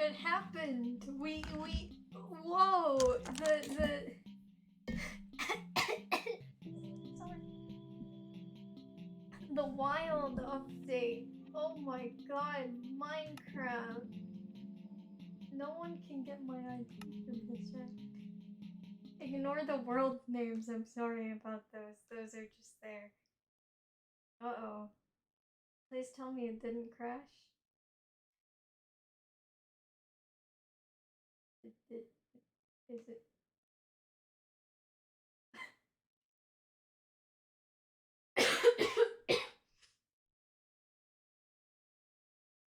It happened. Whoa. The. Sorry. The wild update. Oh my god, Minecraft. No one can get my ID from this, right? Ignore the world names. I'm sorry about those. Those are just there. Uh-oh. Please tell me it didn't crash. Is it?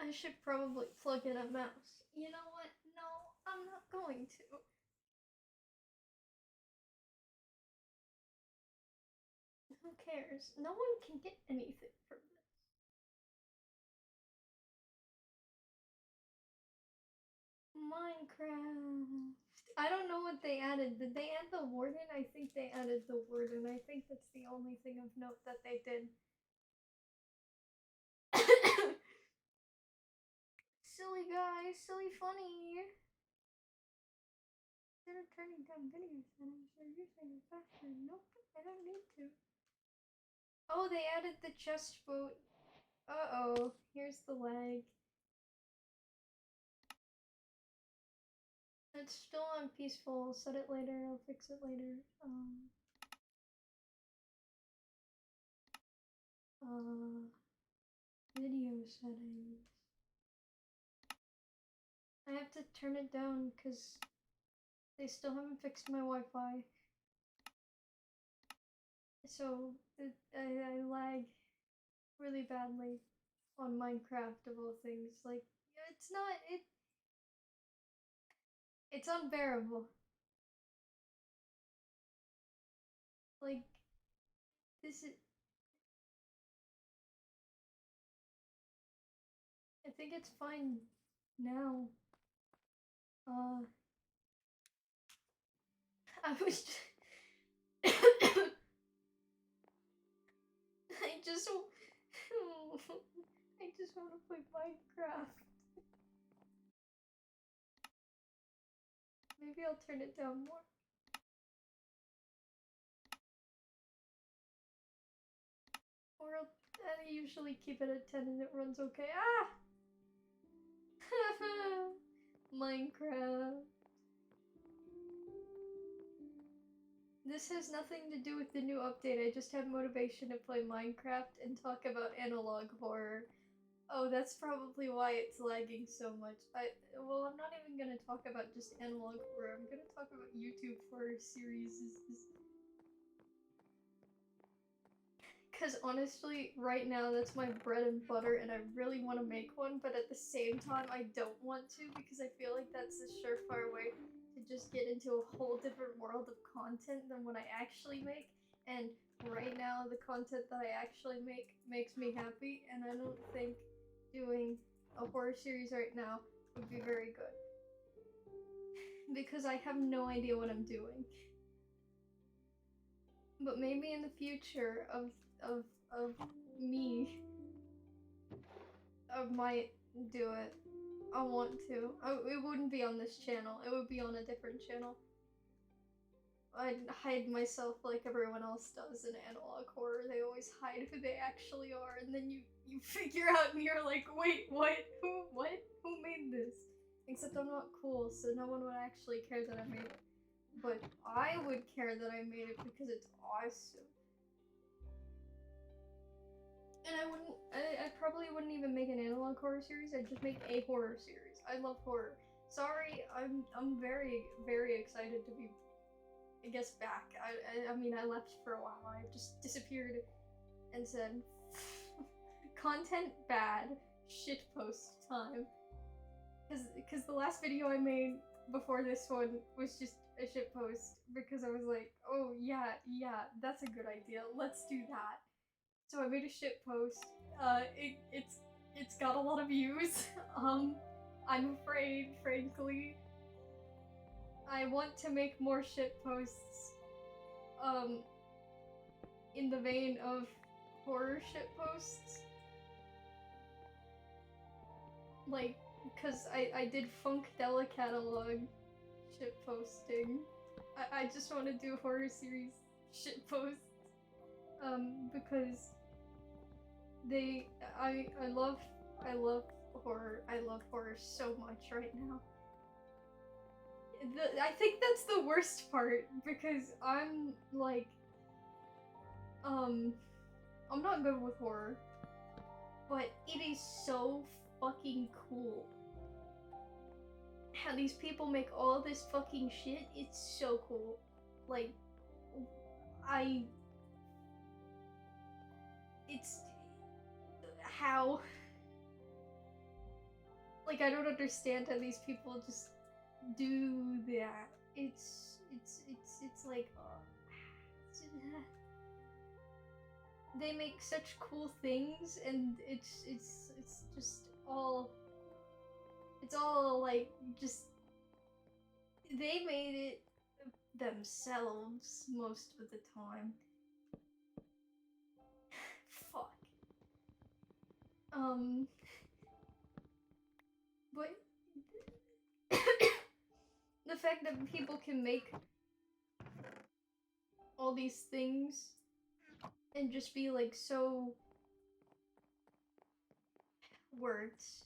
I should probably plug in a mouse. You know what? No, I'm not going to. Who cares? No one can get anything from this. Minecraft. I don't know what they added. Did they add the warden? I think they added the warden. I think that's the only thing of note that they did. Silly guy, silly funny. Instead of turning down video settings, they're using a faster. Nope, I don't need to. Oh, they added the chest boat. Uh-oh, here's the lag. It's still on peaceful. I'll set it later. I'll fix it later. Video settings. I have to turn it down because they still haven't fixed my Wi-Fi. So I lag really badly on Minecraft of all things. Like it's not it's unbearable. Like this is I think it's fine now. I was just I just I just want to play Minecraft. Maybe I'll turn it down more. Or I usually keep it at 10 and it runs okay. Ah! Minecraft. This has nothing to do with the new update. I just have motivation to play Minecraft and talk about analog horror. Oh, that's probably why it's lagging so much. Well, I'm not even gonna talk about just analog horror. I'm gonna talk about YouTube horror series. Because honestly, right now that's my bread and butter, and I really want to make one, but at the same time, I don't want to because I feel like that's a surefire way to just get into a whole different world of content than what I actually make. And right now, the content that I actually make makes me happy, and I don't think doing a horror series right now would be very good because I have no idea what I'm doing. But maybe in the future of me, I might do it. I want to. It wouldn't be on this channel. It would be on a different channel. I'd hide myself like everyone else does in analog horror. They always hide who they actually are, and then you figure out and you're like, wait, what? Who made this? Except I'm not cool, so no one would actually care that I made it. But I would care that I made it because it's awesome. And I probably wouldn't even make an analog horror series. I'd just make a horror series. I love horror. Sorry, I'm very very excited to be, I guess, back. I mean I left for a while. I just disappeared and said content bad, shitpost time. Cause the last video I made before this one was just a shitpost because I was like, oh yeah, that's a good idea. Let's do that. So I made a shitpost. It's got a lot of views. I'm afraid, frankly. I want to make more shitposts. In the vein of horror shitposts. Like because I did Funkdella catalog shit posting. I just want to do horror series shit posts. Because I love horror. I love horror so much right now. I think that's the worst part because I'm like, I'm not good with horror, but it is so fucking cool how these people make all this fucking shit. It's so cool. Like, I. It's. How. Like, I don't understand how these people just do that. It's like. They make such cool things, and it's just all. It's all like just they made it themselves most of the time. Fuck. But the fact that people can make all these things and just be like so words.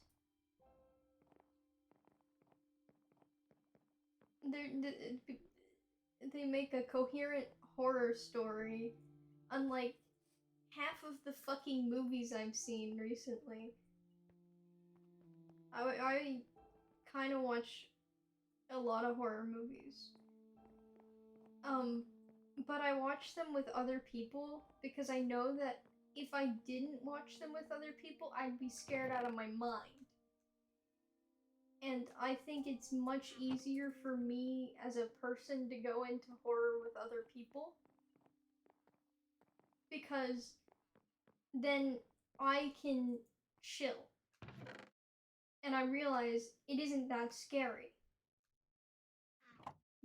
They make a coherent horror story, unlike half of the fucking movies I've seen recently. I kind of watch a lot of horror movies. But I watch them with other people because I know that if I didn't watch them with other people, I'd be scared out of my mind. And I think it's much easier for me as a person to go into horror with other people because then I can chill. And I realize it isn't that scary.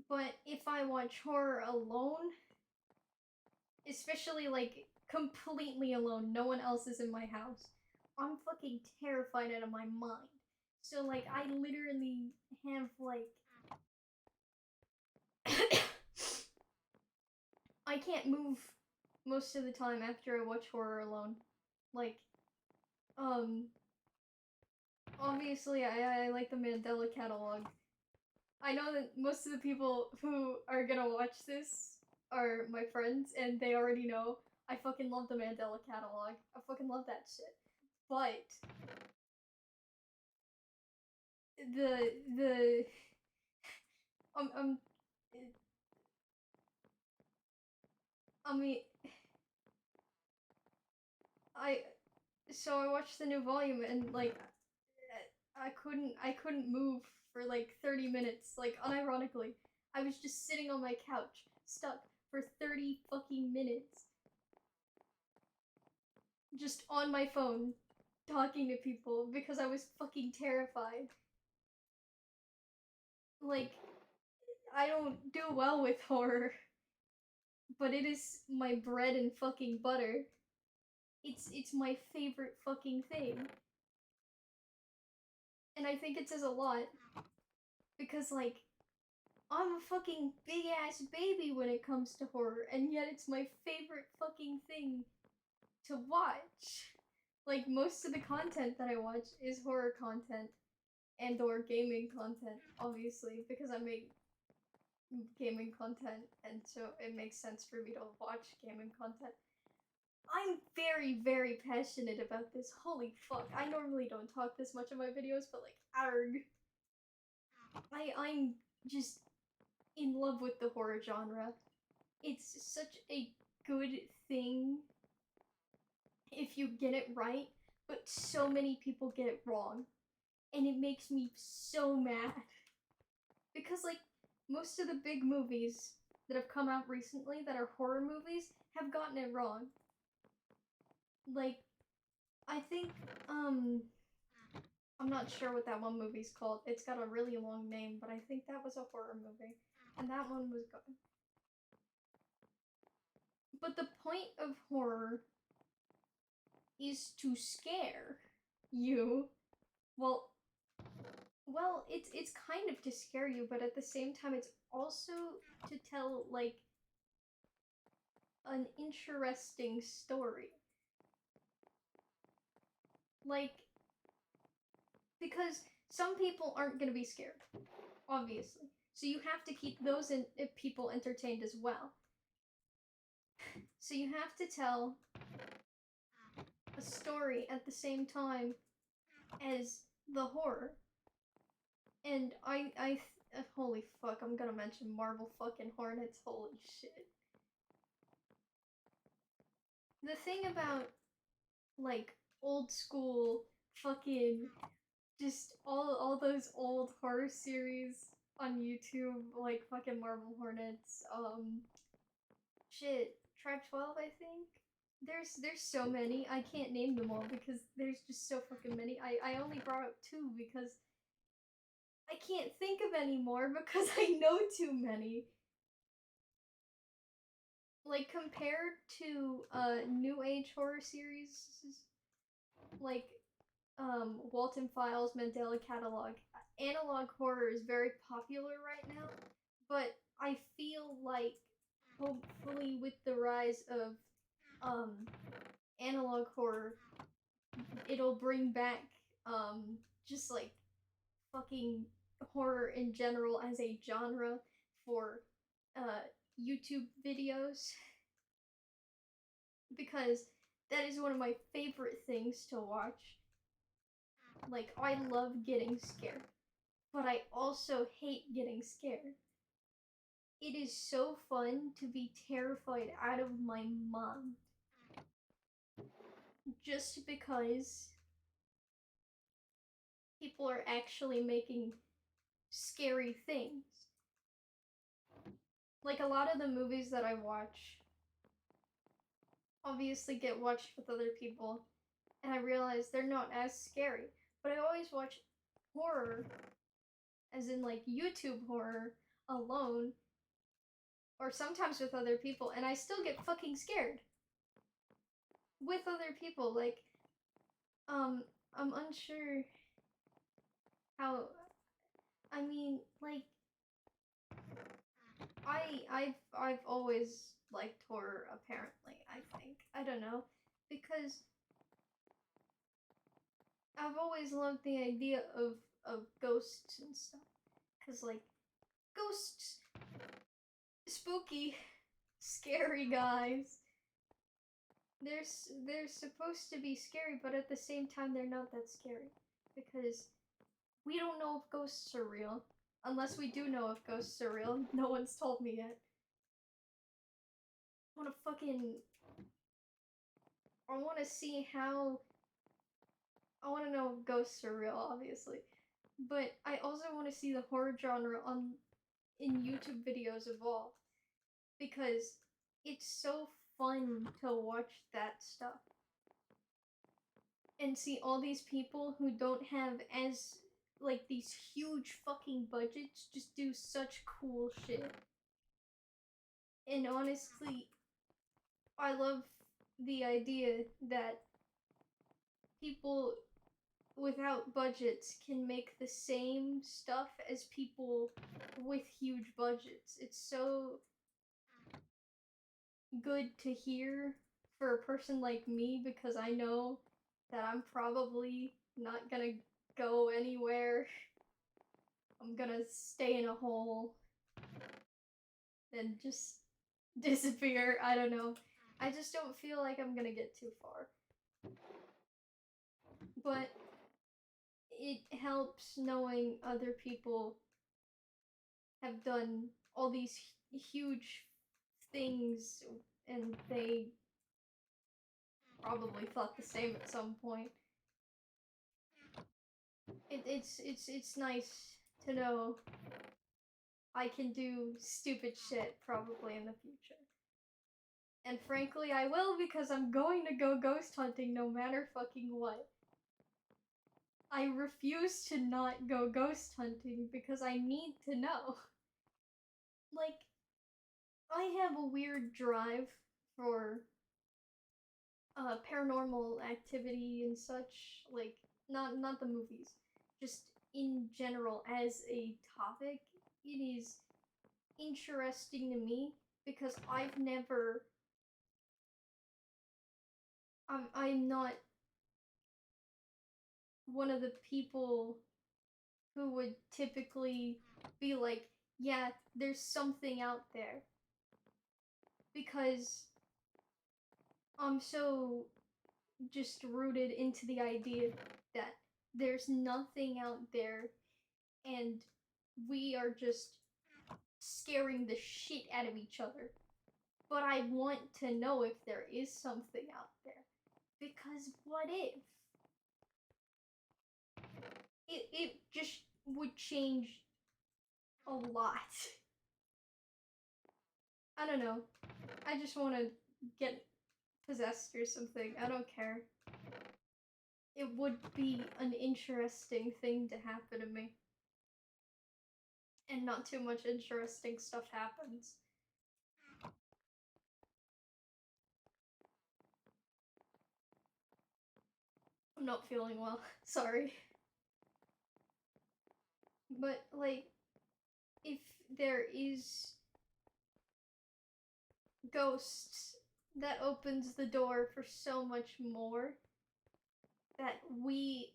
But if I watch horror alone, especially like completely alone, no one else is in my house, I'm fucking terrified out of my mind. So like I literally have like I can't move most of the time after I watch horror alone. Like obviously I like the Mandela catalog. I know that most of the people who are gonna watch this are my friends, and they already know I fucking love the Mandela catalog. I fucking love that shit. But the um I mean I I watched the new volume and like I couldn't move for like 30 minutes, like unironically. I was just sitting on my couch, stuck for 30 fucking minutes. Just on my phone, talking to people because I was fucking terrified. Like, I don't do well with horror, but it is my bread and fucking butter. It's my favorite fucking thing. And I think it says a lot because like I'm a fucking big ass baby when it comes to horror, and yet it's my favorite fucking thing to watch. Like most of the content that I watch is horror content and or gaming content, obviously, because I make gaming content and so it makes sense for me to watch gaming content. I'm very, very passionate about this. Holy fuck. I normally don't talk this much in my videos, but like, arg. I'm just in love with the horror genre. It's such a good thing if you get it right, but so many people get it wrong. And it makes me so mad. Because, like, most of the big movies that have come out recently that are horror movies have gotten it wrong. Like, I think, I'm not sure what that one movie's called. It's got a really long name, but I think that was a horror movie. And that one was good. But the point of horror is to scare you. Well, well, it's kind of to scare you, but at the same time, it's also to tell like an interesting story. Like, because some people aren't gonna be scared, obviously. So you have to keep those people entertained as well. So you have to tell a story at the same time as the horror. And holy fuck, I'm gonna mention Marble fucking Hornets, holy shit. The thing about, like, old school fucking, just all those old horror series on YouTube, like fucking Marble Hornets, shit, Tribe 12, I think? There's so many, I can't name them all because there's just so fucking many. I only brought up two because I can't think of any more because I know too many. Like, compared to new age horror series like Walton Files, Mandela Catalog, analog horror is very popular right now, but I feel like hopefully with the rise of analog horror, it'll bring back just like fucking horror in general as a genre for YouTube videos, because that is one of my favorite things to watch. Like, I love getting scared, but I also hate getting scared. It is so fun to be terrified out of my mind just because people are actually making scary things. Like, a lot of the movies that I watch obviously get watched with other people, and I realize they're not as scary. But I always watch horror, as in like YouTube horror, alone, or sometimes with other people, and I still get fucking scared. With other people, like, I'm unsure how. I mean, like, I've always liked horror. Apparently, I think, I don't know, because I've always loved the idea of ghosts and stuff. Cause like, ghosts, spooky, scary guys. They're supposed to be scary, but at the same time they're not that scary because we don't know if ghosts are real. Unless we do know if ghosts are real. No one's told me yet. I wanna see how. I wanna know if ghosts are real, obviously. But I also wanna see the horror genre in YouTube videos evolve. Because it's so fun to watch that stuff. And see all these people who don't have as, like, these huge fucking budgets just do such cool shit. And honestly, I love the idea that people without budgets can make the same stuff as people with huge budgets. It's so good to hear for a person like me because I know that I'm probably not gonna go anywhere. I'm gonna stay in a hole and just disappear. I don't know. I just don't feel like I'm gonna get too far. But it helps knowing other people have done all these huge things and they probably thought the same at some point. It's nice to know I can do stupid shit probably in the future. And frankly, I will because I'm going to go ghost hunting no matter fucking what. I refuse to not go ghost hunting because I need to know. Like, I have a weird drive for paranormal activity and such, like, not the movies, just in general as a topic, it is interesting to me because I've never. I'm not one of the people who would typically be like, yeah, there's something out there. Because I'm so just rooted into the idea that there's nothing out there and we are just scaring the shit out of each other. But I want to know if there is something out there. Because what if? It just would change a lot. I don't know. I just want to get possessed or something. I don't care. It would be an interesting thing to happen to me. And not too much interesting stuff happens. I'm not feeling well. Sorry. But, like, if there is ghosts, that opens the door for so much more that we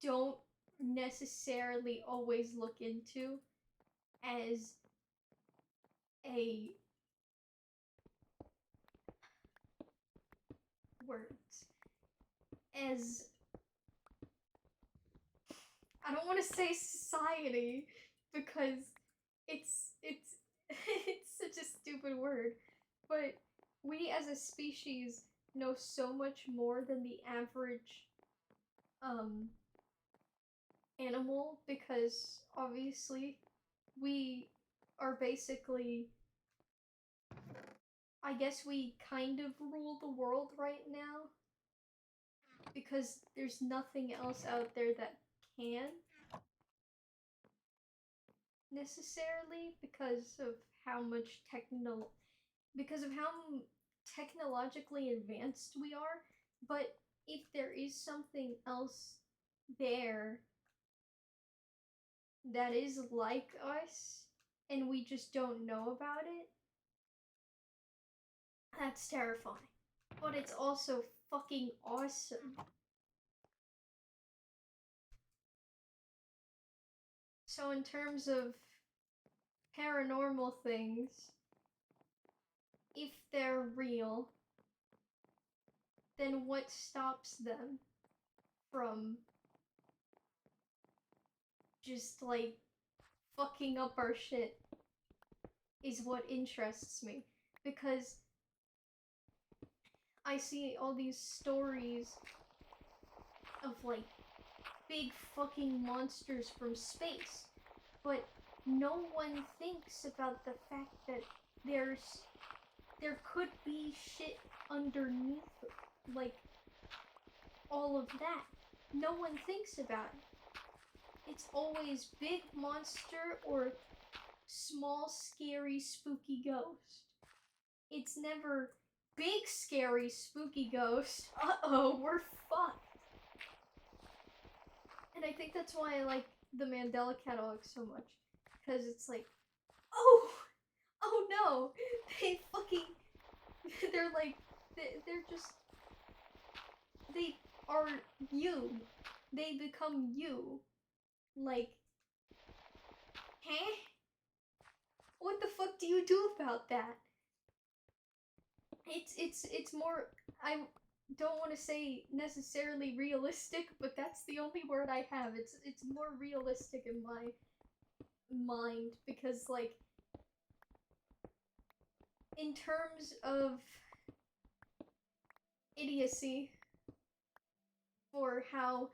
don't necessarily always look into as a words as I don't want to say society because it's it's such a stupid word, but we as a species know so much more than the average um animal because obviously we are basically, I guess we kind of rule the world right now because there's nothing else out there that can necessarily because of how much because of how technologically advanced we are. But if there is something else there that is like us and we just don't know about it, that's terrifying. But it's also fucking awesome. So, in terms of paranormal things, if they're real, then what stops them from just like fucking up our shit is what interests me. Because I see all these stories of like big fucking monsters from space, but no one thinks about the fact that there could be shit underneath, like all of that. No one thinks about it. It's always big monster or small, scary, spooky ghost. It's never big, scary, spooky ghost. Uh-oh, we're fucked. And I think that's why I like the Mandela catalog so much. Because it's like, oh no, they fucking, they're like, they're just, they are you. They become you. Like, huh? What the fuck do you do about that? It's more, I don't want to say necessarily realistic, but that's the only word I have. It's more realistic in my mind because like in terms of idiocy for how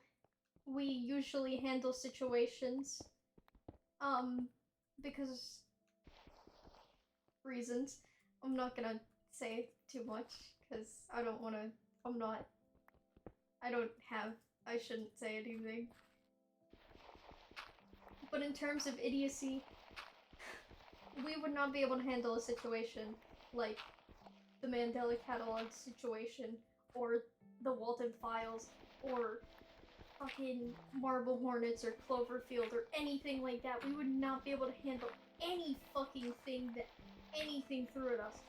we usually handle situations, because reasons, I'm not gonna say too much because I don't want to. I'm not. I don't have. I shouldn't say anything. But in terms of idiocy, we would not be able to handle a situation like the Mandela Catalog situation or the Walton Files or fucking Marble Hornets or Cloverfield or anything like that. We would not be able to handle any fucking thing that anything threw at us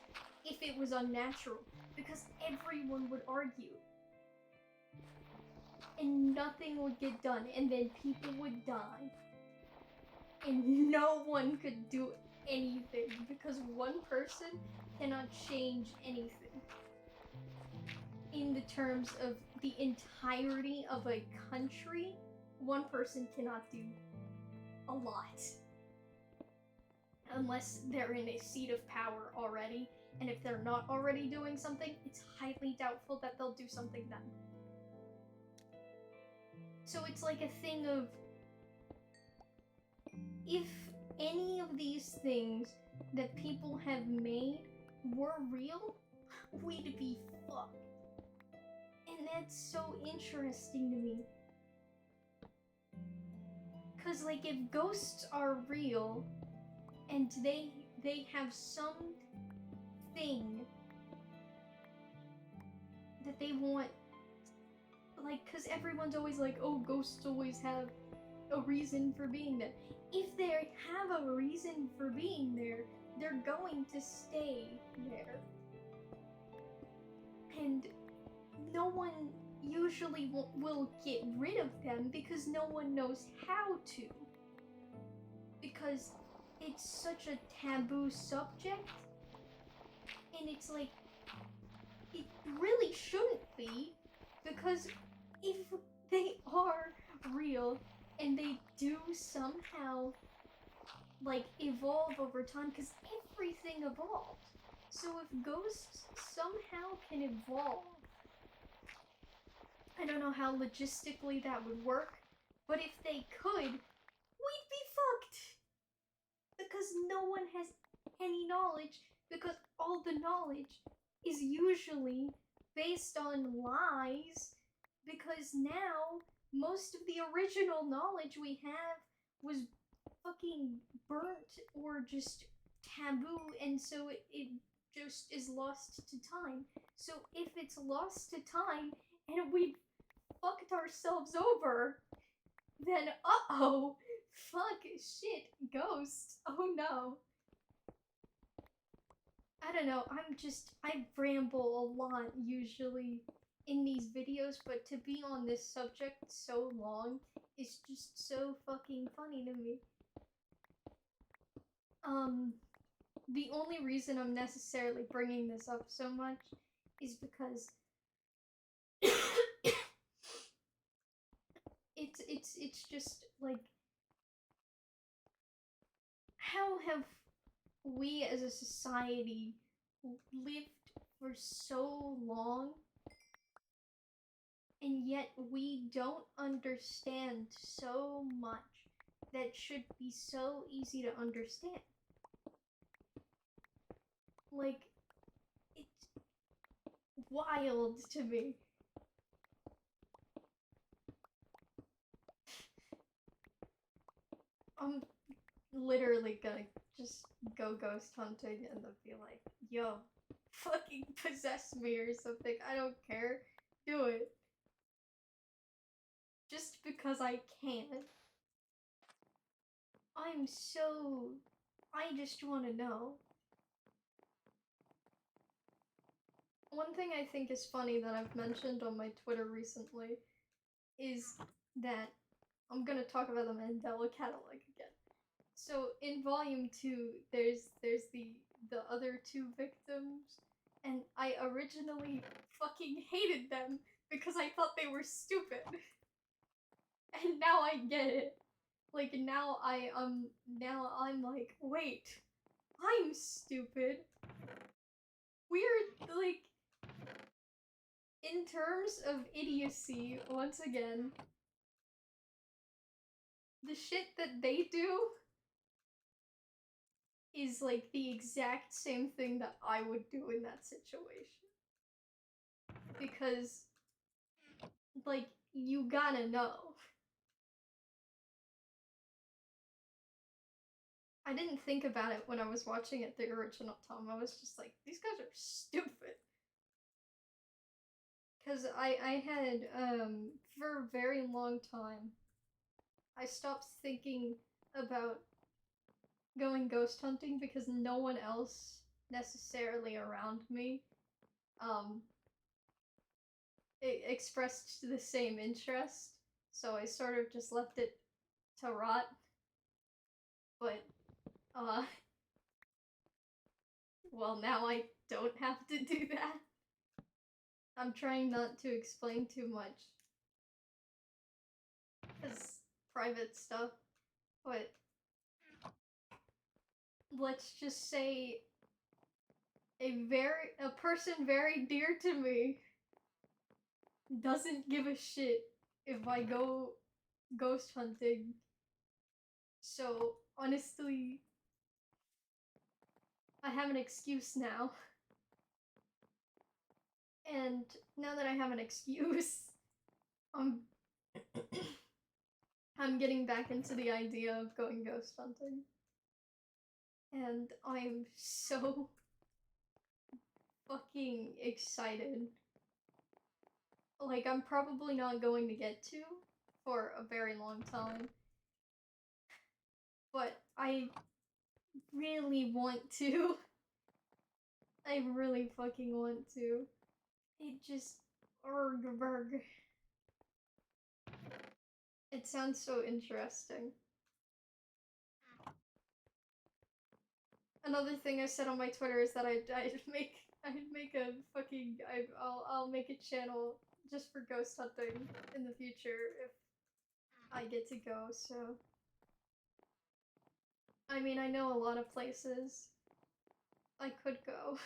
if it was unnatural, because everyone would argue and nothing would get done, and then people would die and no one could do anything because one person cannot change anything in the terms of the entirety of a country. One person cannot do a lot unless they're in a seat of power already, and if they're not already doing something, it's highly doubtful that they'll do something then. So it's like a thing of, if any of these things that people have made were real, we'd be fucked. And that's so interesting to me. Cause like, if ghosts are real and they have some thing that they want, like, cause everyone's always like, oh, ghosts always have a reason for being there. If they have a reason for being there, they're going to stay there. And no one usually will get rid of them because no one knows how to. Because it's such a taboo subject. And it's like, it really shouldn't be, because if they are real and they do somehow like evolve over time, because everything evolves. So if ghosts somehow can evolve, I don't know how logistically that would work, but if they could, we'd be fucked. Because no one has any knowledge, because all the knowledge is usually based on lies, because now most of the original knowledge we have was fucking burnt or just taboo, and so it just is lost to time. So if it's lost to time and we fucked ourselves over, then uh-oh, fuck, shit, ghosts, oh no. I don't know, I ramble a lot usually in these videos, but to be on this subject so long is just so fucking funny to me. The only reason I'm necessarily bringing this up so much is because it's just like, how have we as a society lived for so long, and yet we don't understand so much that should be so easy to understand. Like, it's wild to me. I'm literally gonna just go ghost hunting and then be like, yo, fucking possess me or something. I don't care. Do it. Just because I can. I just want to know. One thing I think is funny that I've mentioned on my Twitter recently is that I'm gonna talk about the Mandela catalog again. So in volume 2, there's the other two victims, and I originally fucking hated them because I thought they were stupid. And now I get it. Like, now I'm like, wait, I'm stupid. Weird, like, in terms of idiocy, once again, the shit that they do is like the exact same thing that I would do in that situation. Because, like, you gotta know. I didn't think about it when I was watching it the original time. I was just like, these guys are stupid. Because I had, for a very long time, I stopped thinking about going ghost hunting because no one else necessarily around me, um, expressed the same interest. So I sort of just left it to rot. But, uh, well, now I don't have to do that. I'm trying not to explain too much. Because private stuff. But let's just say a person very dear to me doesn't give a shit if I go ghost hunting. So honestly, I have an excuse now. And now that I have an excuse, I'm I'm getting back into the idea of going ghost hunting. And I'm so fucking excited. Like, I'm probably not going to get to for a very long time. But I really want to. I really fucking want to. It just. Berg. It sounds so interesting. Another thing I said on my Twitter is that I'd make a fucking I'll make a channel just for ghost hunting in the future if I get to go. So I mean, I know a lot of places I could go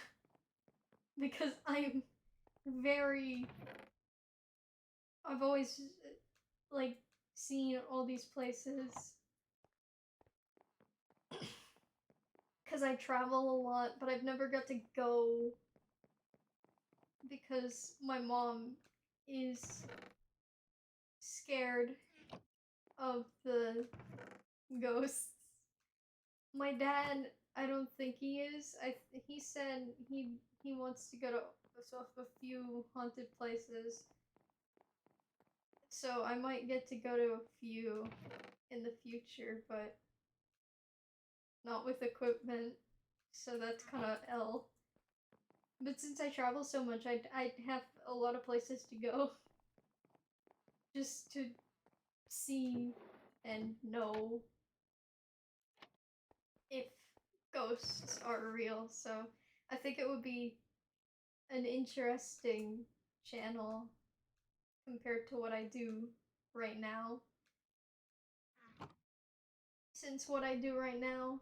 because very I've always like seen all these places because I travel a lot, but I've never got to go because my mom is scared of the ghosts. My dad, I don't think he is. He said he wants to go to a few haunted places. So I might get to go to a few in the future, but not with equipment. So that's kind of L. But since I travel so much, I'd have a lot of places to go just to see and know if ghosts are real. So I think it would be an interesting channel compared to what I do right now. Since what I do right now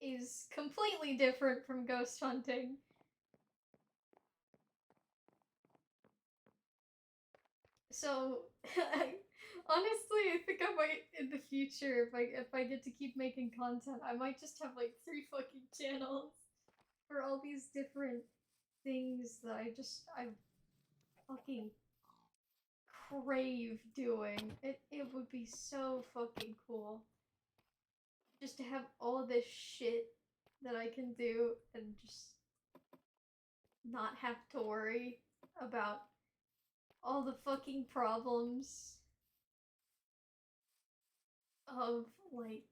is completely different from ghost hunting. So, honestly, I think I might in the future, if I get to keep making content, I might just have like 3 fucking channels for all these different things that I fucking crave doing. It would be so fucking cool. Just to have all this shit that I can do and just not have to worry about all the fucking problems of like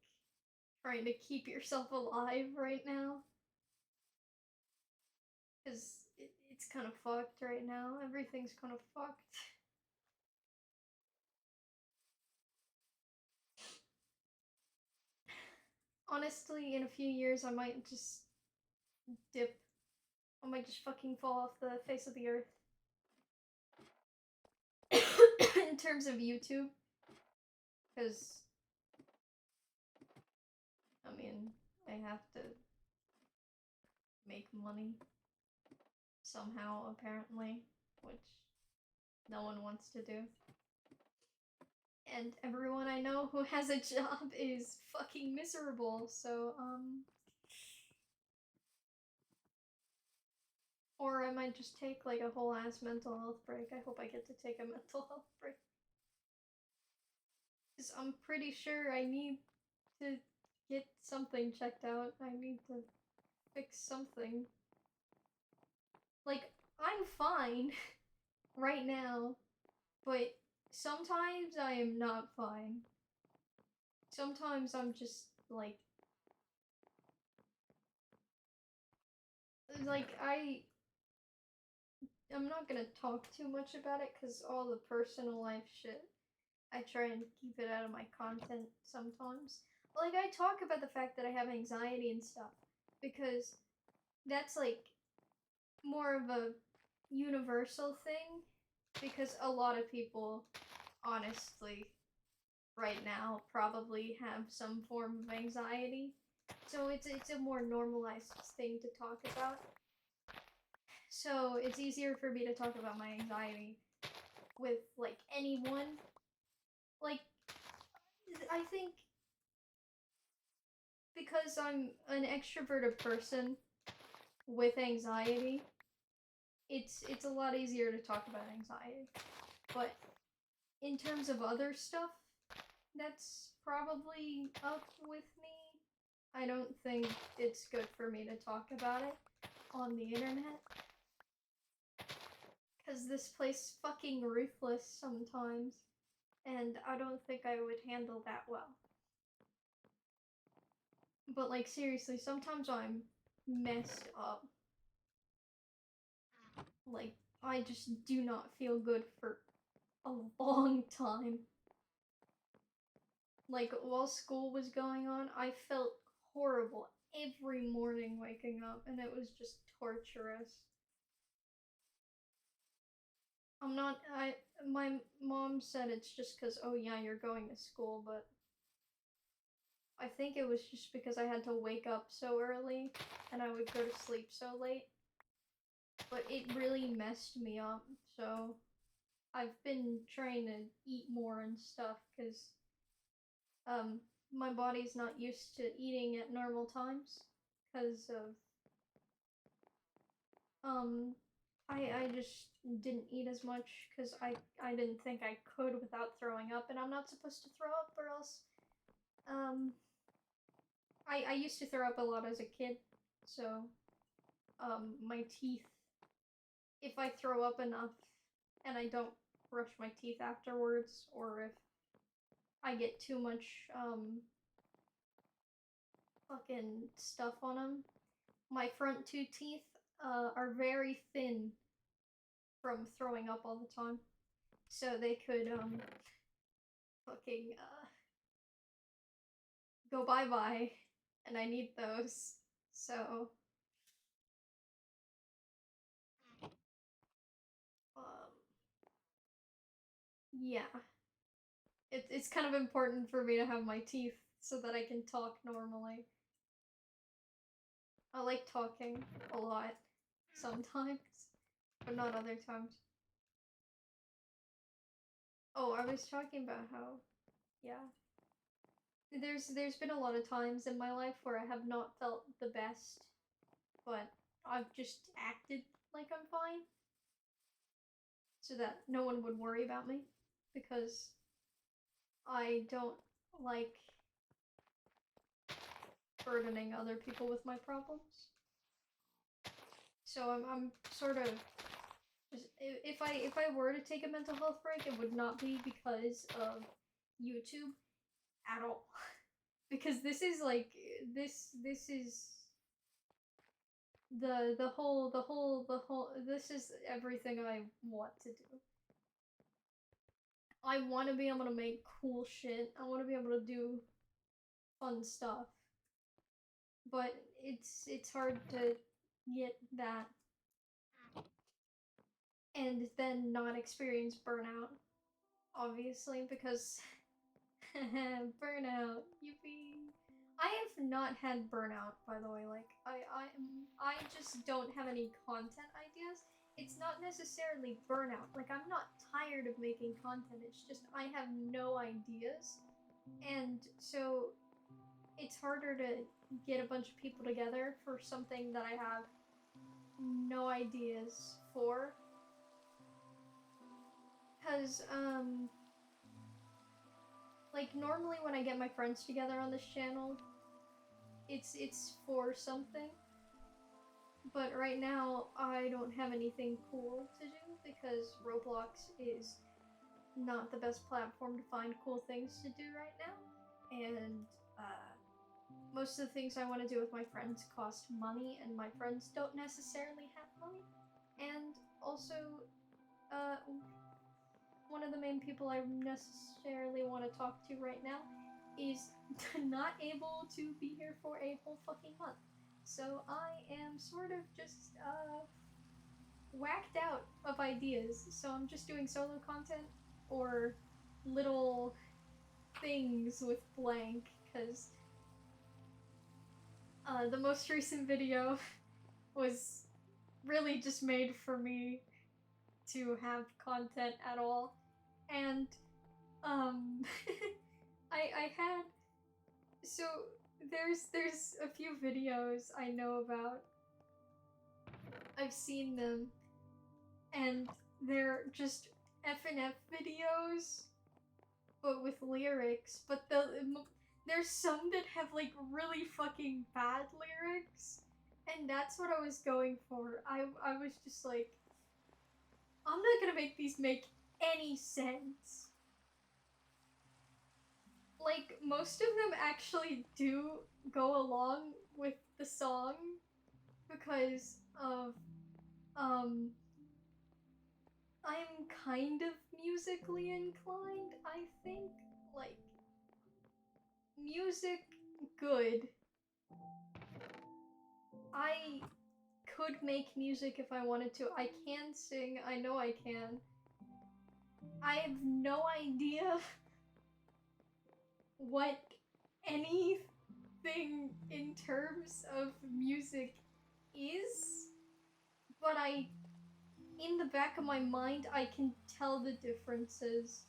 trying to keep yourself alive right now. Because it's kind of fucked right now. Everything's kind of fucked. Honestly, in a few years, I might just dip. I might just fucking fall off the face of the earth. In terms of YouTube. Because, I mean, I have to make money somehow, apparently, which no one wants to do. And everyone I know who has a job is fucking miserable, so, or I might just take, like, a whole ass mental health break. I hope I get to take a mental health break. Because I'm pretty sure I need to get something checked out. I need to fix something. Like, I'm fine. right now, but sometimes I am not fine. Sometimes I'm just like I'm not gonna talk too much about it because all the personal life shit, I try and keep it out of my content sometimes. Like, I talk about the fact that I have anxiety and stuff because that's like more of a universal thing because a lot of people, honestly, right now probably have some form of anxiety. So it's a more normalized thing to talk about. So it's easier for me to talk about my anxiety with like anyone. Like, I think because I'm an extroverted person with anxiety, it's a lot easier to talk about anxiety. But in terms of other stuff, that's probably up with me. I don't think it's good for me to talk about it on the internet. Because this place is fucking ruthless sometimes. And I don't think I would handle that well. But, like, seriously, sometimes I'm messed up. Like, I just do not feel good for a long time. Like, while school was going on, I felt horrible every morning waking up, and it was just torturous. I'm not, my mom said it's just because, oh yeah, you're going to school, but I think it was just because I had to wake up so early and I would go to sleep so late. But it really messed me up, so I've been trying to eat more and stuff because um my body's not used to eating at normal times because of um I just didn't eat as much because I didn't think I could without throwing up, and I'm not supposed to throw up or else um I used to throw up a lot as a kid, so my teeth, if I throw up enough and I don't brush my teeth afterwards, or if I get too much fucking stuff on them, my front two teeth are very thin from throwing up all the time, so they could fucking go bye bye, and I need those. So um yeah, it's kind of important for me to have my teeth so that I can talk normally. I like talking a lot sometimes, but not other times. Oh, I was talking about how, yeah. There's been a lot of times in my life where I have not felt the best, but I've just acted like I'm fine so that no one would worry about me because I don't like burdening other people with my problems. So I'm sort of just, if I were to take a mental health break, it would not be because of YouTube at all. Because this is like this is the whole this is everything I want to do. I want to be able to make cool shit. I want to be able to do fun stuff. But it's hard to get that and then not experience burnout, obviously, because burnout, yippee. I have not had burnout, by the way. Like I just don't have any content ideas. It's not necessarily burnout. Like, I'm not tired of making content. It's just I have no ideas, and so it's harder to get a bunch of people together for something that I have no ideas for. Cause like, normally when I get my friends together on this channel, it's for something. But right now, I don't have anything cool to do because Roblox is not the best platform to find cool things to do right now. And most of the things I want to do with my friends cost money, and my friends don't necessarily have money. And also, uh, one of the main people I necessarily want to talk to right now is not able to be here for a whole fucking month. So I am sort of just whacked out of ideas. So I'm just doing solo content or little things with blank because the most recent video was really just made for me to have content at all. And um I had so there's a few videos I know about. I've seen them and they're just F and F videos but with lyrics, but there's some that have like really fucking bad lyrics, and that's what I was going for. I was just like, I'm not gonna make these make any sense. Like most of them actually do go along with the song because of um I'm kind of musically inclined, I think. Like music good. I could make music if I wanted to. I can sing, I know I can. I have no idea what anything in terms of music is, but in the back of my mind, I can tell the differences,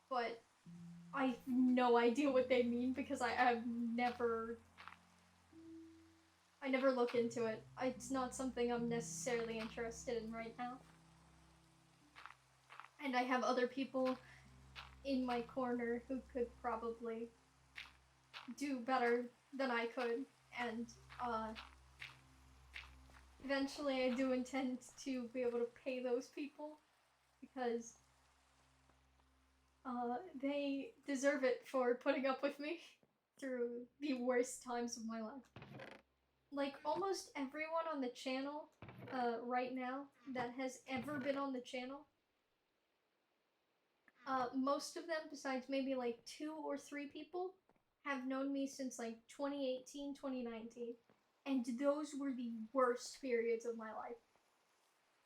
but I have no idea what they mean because I never look into it. It's not something I'm necessarily interested in right now. And I have other people in my corner who could probably do better than I could, and eventually I do intend to be able to pay those people because they deserve it for putting up with me through the worst times of my life. Like almost everyone on the channel right now that has ever been on the channel, most of them besides maybe like 2 or 3 people have known me since like 2018, 2019, and those were the worst periods of my life.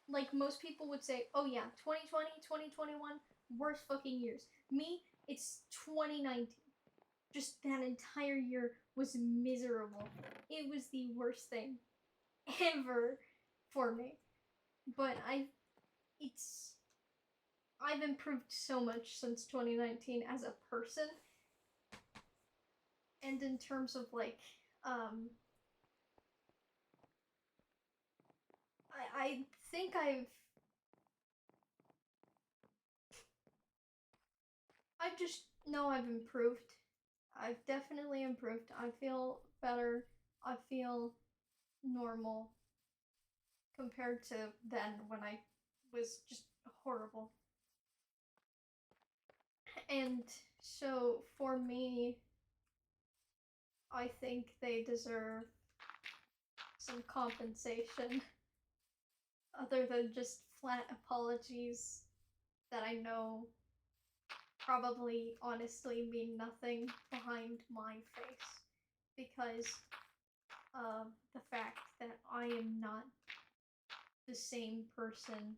Like most people would say, oh yeah, 2020, 2021, worst fucking years. Me, it's 2019. Just that entire year was miserable. It was the worst thing ever for me. But I've improved so much since 2019 as a person. And in terms of like, I think I just know I've improved. I've definitely improved. I feel better. I feel normal compared to then when I was just horrible. And so for me, I think they deserve some compensation other than just flat apologies that I know probably honestly mean nothing behind my face because of the fact that I am not the same person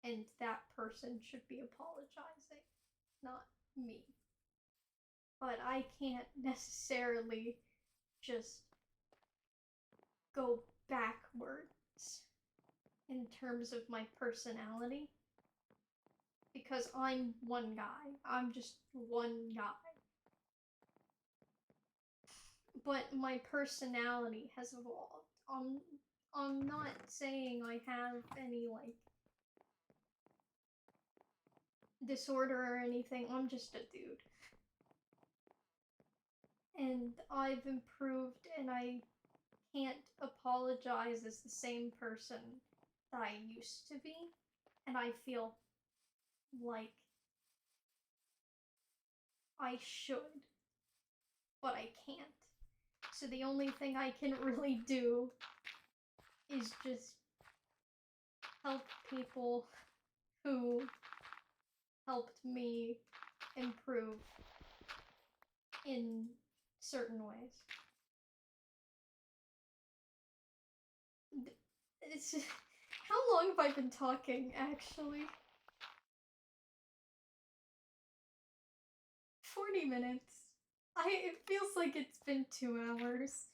and that person should be apologizing, not me. But I can't necessarily just go backwards in terms of my personality because I'm one guy. I'm just one guy. But my personality has evolved. I'm not saying I have any like disorder or anything. I'm just a dude. And I've improved and I can't apologize as the same person that I used to be, and I feel like I should, but I can't. So the only thing I can really do is just help people who helped me improve in certain ways. It's how long have I been talking actually? 40 minutes. It feels like it's been 2 hours.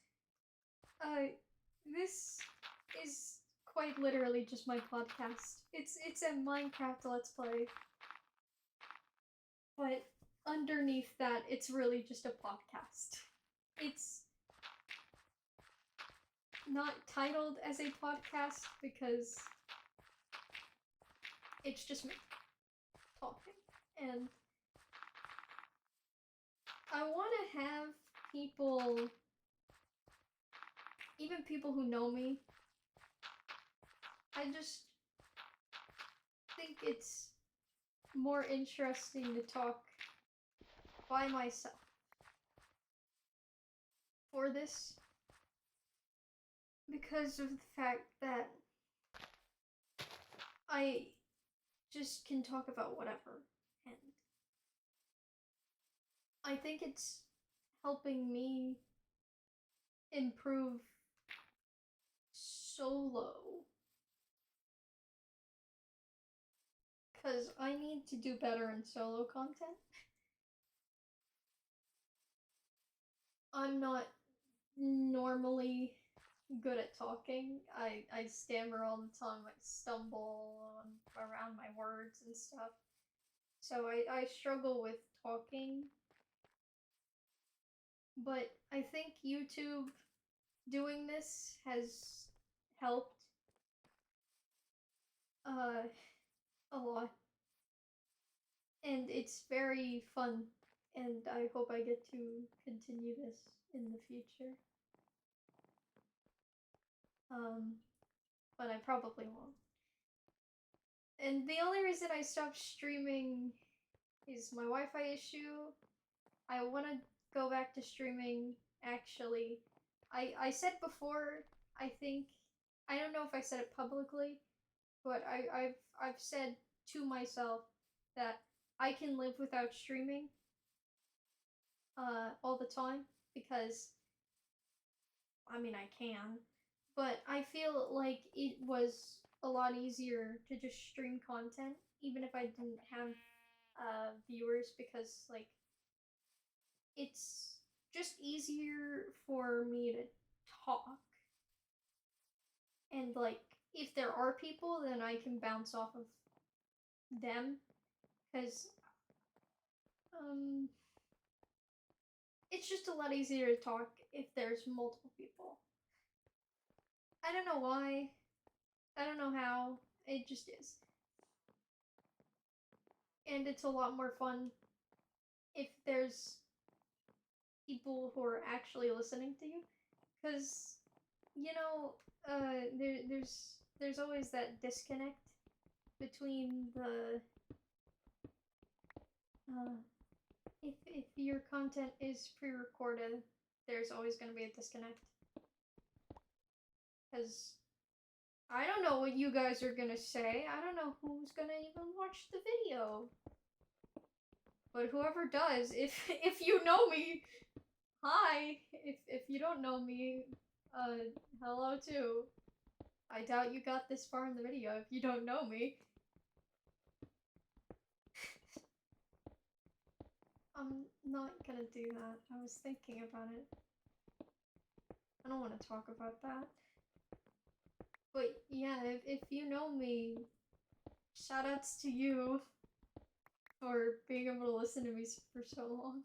This is quite literally just my podcast. It's a Minecraft Let's Play. But underneath that, it's really just a podcast. It's not titled as a podcast because it's just me talking. And I want to have people, even people who know me, I just think it's more interesting to talk by myself for this because of the fact that I just can talk about whatever, and I think it's helping me improve solo because I need to do better in solo content. I'm not normally good at talking. I stammer all the time. I stumble around my words and stuff. So I struggle with talking. But I think YouTube doing this has helped a lot. And it's very fun. And I hope I get to continue this in the future. But I probably won't. And the only reason I stopped streaming is my Wi-Fi issue. I want to go back to streaming, actually. I said before, I think, I don't know if I said it publicly, but I've said to myself that I can live without streaming all the time because I mean I can, but I feel like it was a lot easier to just stream content even if I didn't have viewers because like it's just easier for me to talk. And like if there are people then I can bounce off of them cuz it's just a lot easier to talk if there's multiple people. I don't know why. I don't know how. It just is. And it's a lot more fun if there's people who are actually listening to you cuz you know, there's always that disconnect between the if your content is pre-recorded, there's always going to be a disconnect. Because I don't know what you guys are going to say. I don't know who's going to even watch the video. But whoever does, if you know me, hi. If you don't know me, hello too. I doubt you got this far in the video if you don't know me. I'm not gonna do that. I was thinking about it. I don't want to talk about that. But yeah, if you know me, shoutouts to you for being able to listen to me for so long.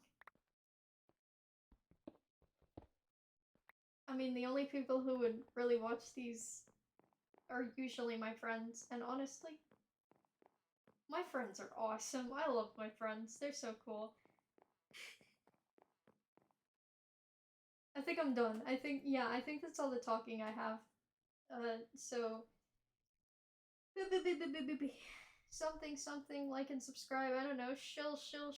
I mean, the only people who would really watch these are usually my friends, and honestly, my friends are awesome. I love my friends. They're so cool. I think I'm done. I think, yeah, I think that's all the talking I have. So something something, like and subscribe. I don't know. Shill shill